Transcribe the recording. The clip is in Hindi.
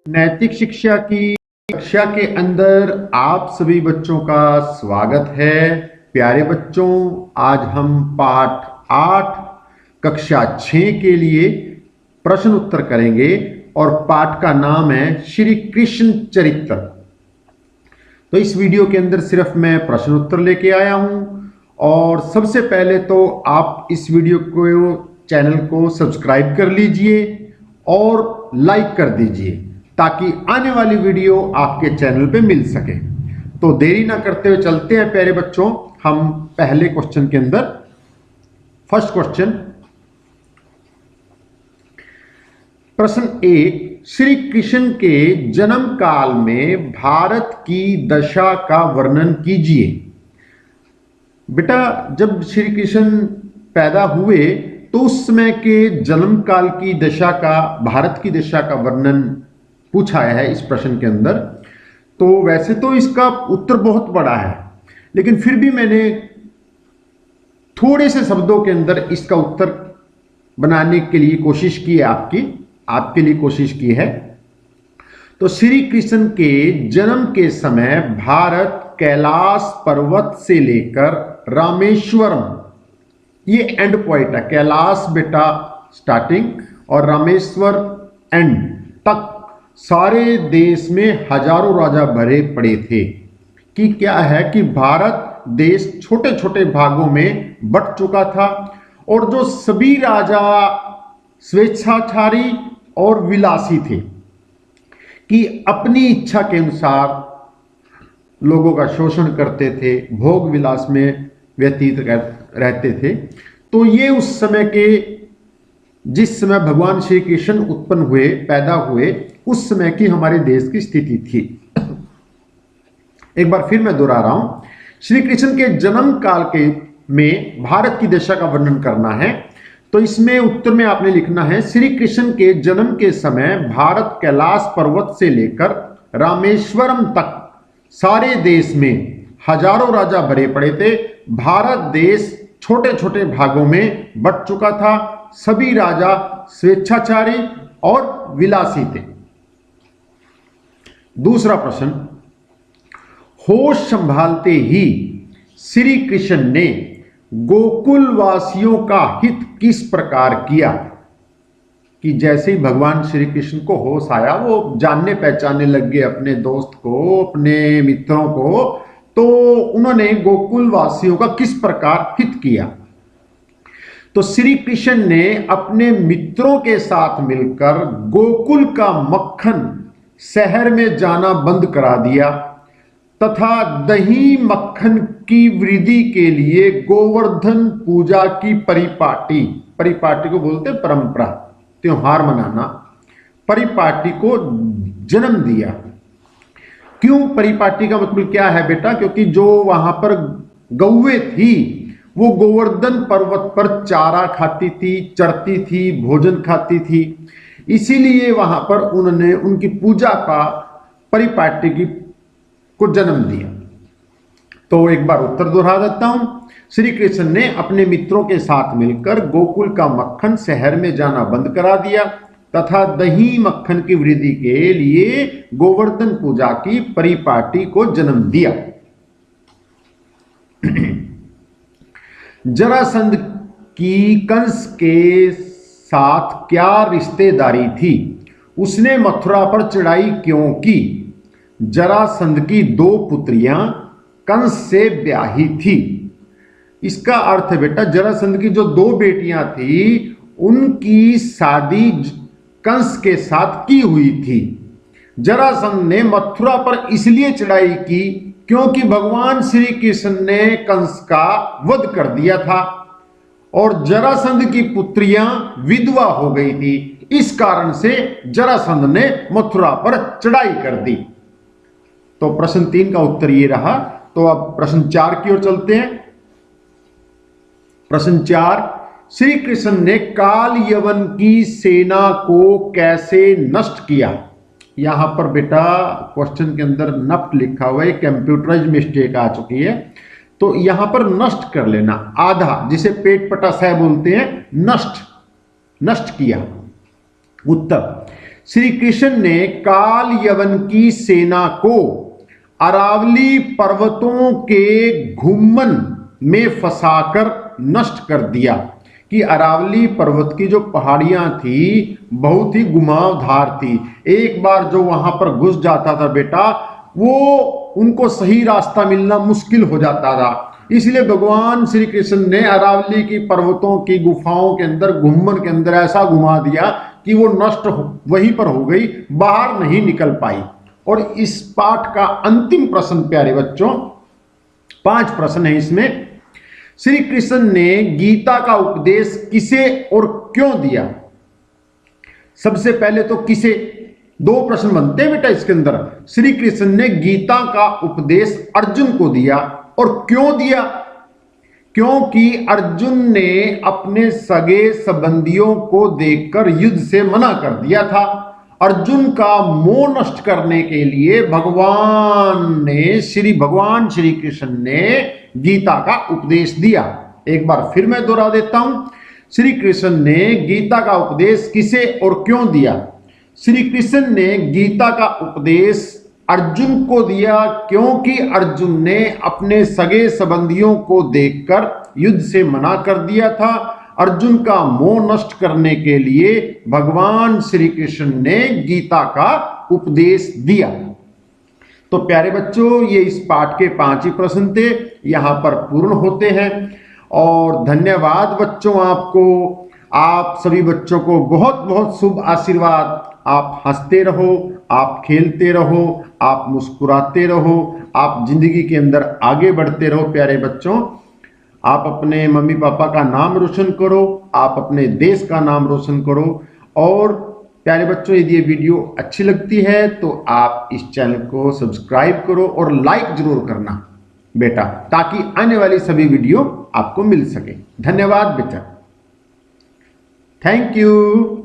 नैतिक शिक्षा की कक्षा के अंदर आप सभी बच्चों का स्वागत है। प्यारे बच्चों, आज हम पाठ 8 कक्षा 6 के लिए प्रश्न उत्तर करेंगे और पाठ का नाम है श्री कृष्ण चरित्र। तो इस वीडियो के अंदर सिर्फ मैं प्रश्न उत्तर लेके आया हूं और सबसे पहले तो आप इस वीडियो को चैनल को सब्सक्राइब कर लीजिए और लाइक कर दीजिए ताकि आने वाली वीडियो आपके चैनल पे मिल सके। तो देरी ना करते हुए चलते हैं प्यारे बच्चों, हम पहले क्वेश्चन के अंदर। फर्स्ट क्वेश्चन, प्रश्न 1, श्री कृष्ण के जन्म काल में भारत की दशा का वर्णन कीजिए। बेटा, जब श्री कृष्ण पैदा हुए तो उस समय के जन्म काल की दशा का, भारत की दशा का वर्णन पूछा है इस प्रश्न के अंदर। तो वैसे तो इसका उत्तर बहुत बड़ा है, लेकिन फिर भी मैंने थोड़े से शब्दों के अंदर इसका उत्तर बनाने के लिए कोशिश की है, आपके लिए कोशिश की है। तो श्री कृष्ण के जन्म के समय भारत कैलाश पर्वत से लेकर रामेश्वरम, ये एंड पॉइंट है। कैलाश बेटा स्टार्टिंग और रामेश्वर एंड तक सारे देश में हजारों राजा भरे पड़े थे। कि क्या है कि भारत देश छोटे छोटे भागों में बंट चुका था और जो सभी राजा स्वेच्छाचारी और विलासी थे कि अपनी इच्छा के अनुसार लोगों का शोषण करते थे, भोग विलास में व्यतीत रहते थे। तो ये उस समय के, जिस समय भगवान श्री कृष्ण उत्पन्न हुए, पैदा हुए, उस समय की हमारे देश की स्थिति थी। एक बार फिर मैं दोहरा रहा हूं, श्री कृष्ण के जन्म काल के में भारत की दशा का वर्णन करना है। तो इसमें उत्तर में आपने लिखना है, श्री कृष्ण के जन्म के समय भारत कैलाश पर्वत से लेकर रामेश्वरम तक सारे देश में हजारों राजा भरे पड़े थे। भारत देश छोटे छोटे भागों में बंट चुका था, सभी राजा स्वेच्छाचारी और विलासी थे। दूसरा प्रश्न, होश संभालते ही श्री कृष्ण ने गोकुल वासियों का हित किस प्रकार किया। कि जैसे ही भगवान श्री कृष्ण को होश आया, वो जानने पहचानने लग गए अपने दोस्त को, अपने मित्रों को, तो उन्होंने गोकुल वासियों का किस प्रकार हित किया। तो श्री कृष्ण ने अपने मित्रों के साथ मिलकर गोकुल का मक्खन शहर में जाना बंद करा दिया तथा दही मक्खन की वृद्धि के लिए गोवर्धन पूजा की परिपाटी को बोलते परंपरा, त्योहार मनाना, परिपाटी को जन्म दिया। क्यों परिपाटी का मतलब क्या है बेटा? क्योंकि जो वहां पर गौएं थी वो गोवर्धन पर्वत पर चारा खाती थी, चरती थी, भोजन खाती थी, इसीलिए वहां पर उन्होंने उनकी पूजा का परिपाटी को जन्म दिया। तो एक बार उत्तर दोहरा देता हूं, श्री कृष्ण ने अपने मित्रों के साथ मिलकर गोकुल का मक्खन शहर में जाना बंद करा दिया तथा दही मक्खन की वृद्धि के लिए गोवर्धन पूजा की परिपाटी को जन्म दिया। जरासंध की कंस के साथ क्या रिश्तेदारी थी? उसने मथुरा पर चढ़ाई क्यों की? जरासंध की 2 पुत्रियां कंस से ब्याही थी। इसका अर्थ है बेटा, जरासंध की जो 2 बेटियां थी उनकी शादी कंस के साथ की हुई थी। जरासंध ने मथुरा पर इसलिए चढ़ाई की क्योंकि भगवान श्री कृष्ण ने कंस का वध कर दिया था और जरासंध की पुत्रियां विधवा हो गई थी। इस कारण से जरासंध ने मथुरा पर चढ़ाई कर दी। तो प्रश्न 3 का उत्तर ये रहा। तो अब प्रश्न 4 की ओर चलते हैं। प्रश्न 4, श्री कृष्ण ने काल यवन की सेना को कैसे नष्ट किया? यहां पर बेटा क्वेश्चन के अंदर नष्ट लिखा हुआ है, कंप्यूटराइज मिस्टेक आ चुकी है। तो यहां पर नष्ट कर लेना, आधा, जिसे पेट पटा सह बोलते हैं, नष्ट किया। उत्तर, श्री कृष्ण ने काल यवन की सेना को अरावली पर्वतों के घुम्मन में फंसाकर नष्ट कर दिया। कि अरावली पर्वत की जो पहाड़ियां थी बहुत ही घुमावदार थी, एक बार जो वहां पर घुस जाता था बेटा वो उनको सही रास्ता मिलना मुश्किल हो जाता था। इसलिए भगवान श्री कृष्ण ने अरावली की पर्वतों की गुफाओं के अंदर घुम्मन के अंदर ऐसा घुमा दिया कि वो नष्ट वहीं पर हो गई, बाहर नहीं निकल पाई। और इस पाठ का अंतिम प्रश्न प्यारे बच्चों, 5 प्रश्न है इसमें। श्री कृष्ण ने गीता का उपदेश किसे और क्यों दिया? सबसे पहले तो किसे, 2 प्रश्न बनते हैं बेटा इसके अंदर। श्री कृष्ण ने गीता का उपदेश अर्जुन को दिया और क्यों दिया? क्योंकि अर्जुन ने अपने सगे संबंधियों को देखकर युद्ध से मना कर दिया था। अर्जुन का मोह नष्ट करने के लिए भगवान श्री कृष्ण ने गीता का उपदेश दिया। एक बार फिर मैं दोहरा देता हूं, श्री कृष्ण ने गीता का उपदेश किसे और क्यों दिया? श्री कृष्ण ने गीता का उपदेश अर्जुन को दिया क्योंकि अर्जुन ने अपने सगे संबंधियों को देखकर युद्ध से मना कर दिया था। अर्जुन का मोह नष्ट करने के लिए भगवान श्री कृष्ण ने गीता का उपदेश दिया। तो प्यारे बच्चों, ये इस पाठ के 5 ही प्रश्न थे, यहां पर पूर्ण होते हैं। और धन्यवाद बच्चों आपको, आप सभी बच्चों को बहुत बहुत शुभ आशीर्वाद। आप हंसते रहो, आप खेलते रहो, आप मुस्कुराते रहो, आप जिंदगी के अंदर आगे बढ़ते रहो। प्यारे बच्चों, आप अपने मम्मी पापा का नाम रोशन करो, आप अपने देश का नाम रोशन करो। और प्यारे बच्चों, यदि ये वीडियो अच्छी लगती है तो आप इस चैनल को सब्सक्राइब करो और लाइक जरूर करना बेटा, ताकि आने वाली सभी वीडियो आपको मिल सके। धन्यवाद बेटा, थैंक यू।